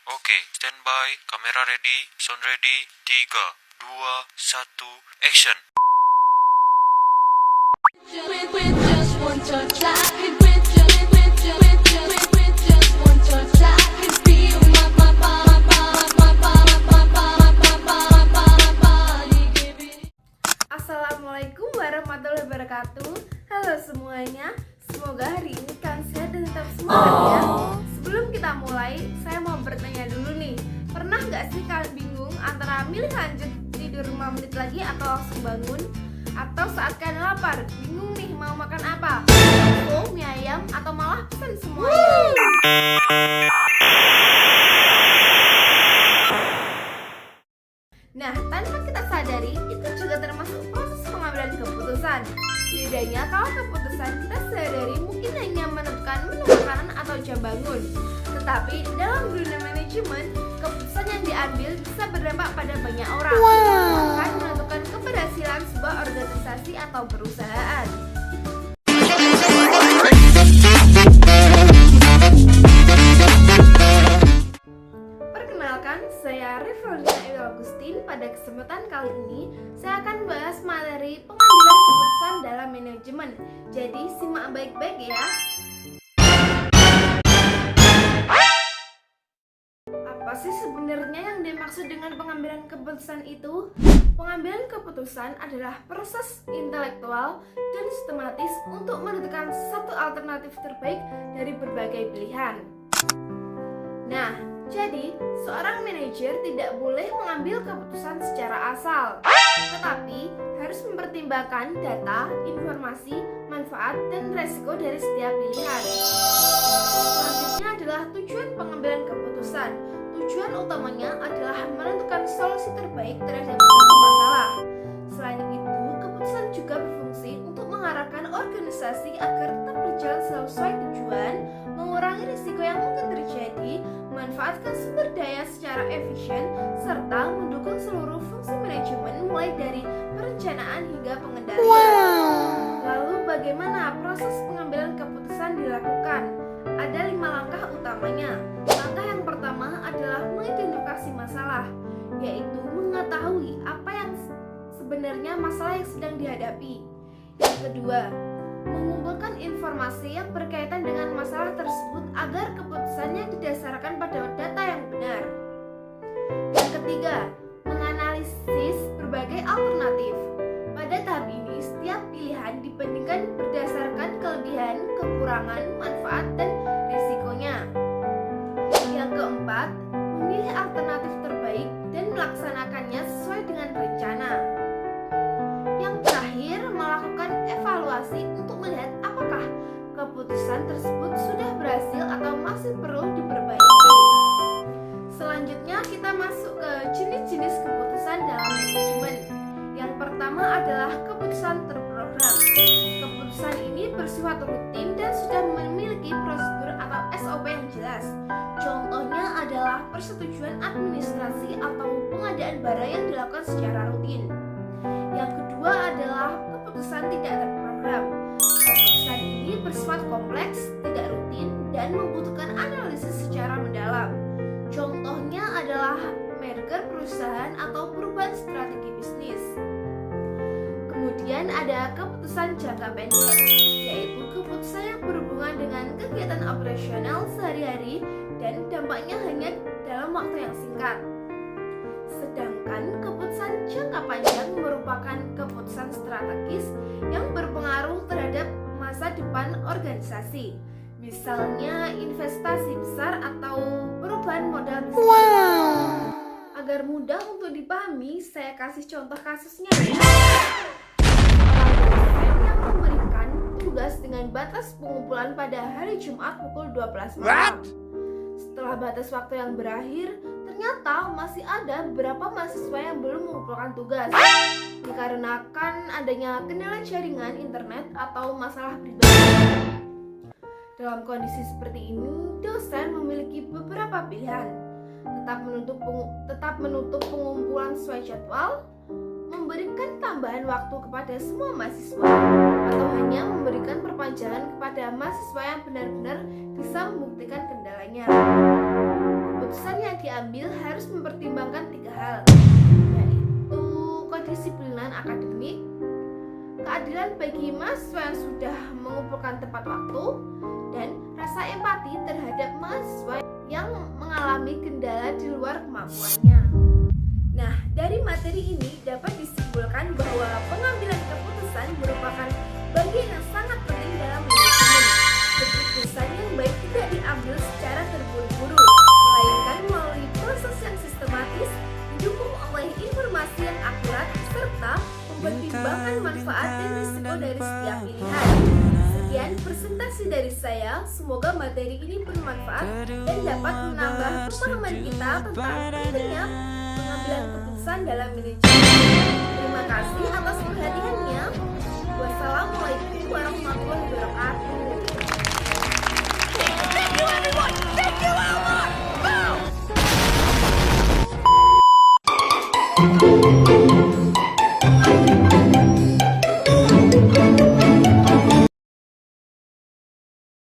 Oke, standby, kamera ready, sound ready, 3, 2, 1, action. With just one touch, I could with just one touch, I could feel my body giving. Assalamualaikum warahmatullahi wabarakatuh. Halo semuanya, semoga hari ini kalian sehat dan tetap semangat ya. Sebelum kita mulai, saya mau bertanya dulu nih, pernah nggak sih kalian bingung antara milih lanjut tidur 5 menit lagi atau langsung bangun? Atau saat kalian lapar, bingung nih mau makan apa? Bakso, mie ayam, atau malah pesan semuanya? Nah, tanpa kita sadari, itu juga termasuk proses pengambilan keputusan. Bedanya kalau keputusan kita sadari mungkin hanya menentukan menu makanan atau jam bangun. Tetapi dalam dunia manajemen, keputusan yang diambil bisa berdampak pada banyak orang. Bahkan menentukan keberhasilan sebuah organisasi atau perusahaan. Perkenalkan, saya Revalina Ewi Agustin. Pada kesempatan kali ini, saya akan bahas materi pengambilan keputusan dalam manajemen. Jadi, simak baik-baik ya. Apa sih sebenarnya yang dimaksud dengan pengambilan keputusan itu? Pengambilan keputusan adalah proses intelektual dan sistematis untuk menentukan satu alternatif terbaik dari berbagai pilihan. Nah, jadi seorang manajer tidak boleh mengambil keputusan secara asal, tetapi harus mempertimbangkan data, informasi, manfaat, dan resiko dari setiap pilihan. Selanjutnya adalah tujuan pengambilan keputusan. Tujuan utamanya adalah menentukan solusi terbaik terhadap suatu masalah. Selain itu, keputusan juga berfungsi untuk mengarahkan organisasi agar tetap berjalan sesuai tujuan, mengurangi risiko yang mungkin terjadi, memanfaatkan sumber daya secara efisien, serta mendukung seluruh fungsi manajemen mulai dari perencanaan hingga pengendalian. Lalu bagaimana proses pengambilan keputusan dilakukan? Ada 5 langkah utamanya. Langkah yang pertama adalah mengidentifikasi masalah, yaitu mengetahui apa yang sebenarnya masalah yang sedang dihadapi. Yang kedua, mengumpulkan informasi yang berkaitan dengan masalah tersebut agar keputusannya didasarkan pada data yang benar. Yang ketiga, menganalisis berbagai alternatif. Pada tahap ini, setiap pilihan dibandingkan berdasarkan kelebihan, kekurangan, manfaat, dan risikonya. Yang keempat, memilih alternatif terbaik dan melaksanakannya sesuai dengan rencana. Yang terakhir, melakukan evaluasi untuk melihat apakah keputusan tersebut sudah berhasil atau masih perlu diperbaiki. Selanjutnya kita masuk ke jenis-jenis keputusan dalam manajemen. Yang pertama adalah keputusan terprogram. Keputusan ini bersifat rutin dan sudah memiliki prosedur atau SOP yang jelas. Contohnya adalah persetujuan administrasi atau pengadaan barang yang dilakukan secara rutin. Yang kedua adalah keputusan tidak terprogram. Keputusan ini bersifat kompleks, tidak rutin, dan membutuhkan analisis secara mendalam. Contohnya adalah merger perusahaan atau perubahan strategi bisnis. Kemudian ada keputusan jangka pendek, yaitu keputusan yang berhubungan dengan kegiatan operasional sehari-hari dan dampaknya hanya dalam waktu yang singkat. Sedangkan keputusan jangka panjang merupakan keputusan strategis yang berpengaruh terhadap masa depan organisasi. Misalnya investasi besar atau perubahan modal besar. Agar mudah untuk dipahami, saya kasih contoh kasusnya ya. Seorang dosen yang memberikan tugas dengan batas pengumpulan pada hari Jumat pukul 12 malam. Setelah batas waktu yang berakhir, ternyata masih ada beberapa mahasiswa yang belum mengumpulkan tugas dikarenakan adanya kendala jaringan internet atau masalah pribadi. Dalam kondisi seperti ini, dosen memiliki beberapa pilihan. Tetap menutup pengumpulan sesuai jadwal, memberikan tambahan waktu kepada semua mahasiswa, atau hanya memberikan perpanjangan kepada mahasiswa yang benar-benar bisa membuktikan kendalanya. keputusan yang diambil harus mempertimbangkan 3 hal, yaitu kedisiplinan akademik, keadilan bagi mahasiswa yang sudah mengumpulkan tepat waktu, dan rasa empati terhadap mahasiswa yang mengalami kendala di luar kemampuannya. Nah, dari materi ini dapat disimpulkan bahwa pengambilan keputusan merupakan bagian yang sangat penting dalam manajemen. Keputusan yang baik tidak diambil secara terburu-buru, melainkan melalui proses yang sistematis, didukung oleh informasi yang akurat, serta mempertimbangkan manfaat dan risiko dari setiap pilihan. Sekian presentasi dari saya, semoga materi ini bermanfaat dan dapat menambah pemahaman kita tentang pentingnya pengambilan keputusan dalam manajemen. Terima kasih atas perhatiannya. Wassalamualaikum warahmatullahi wabarakatuh. Thank you everyone! Thank you Elmar! Boom!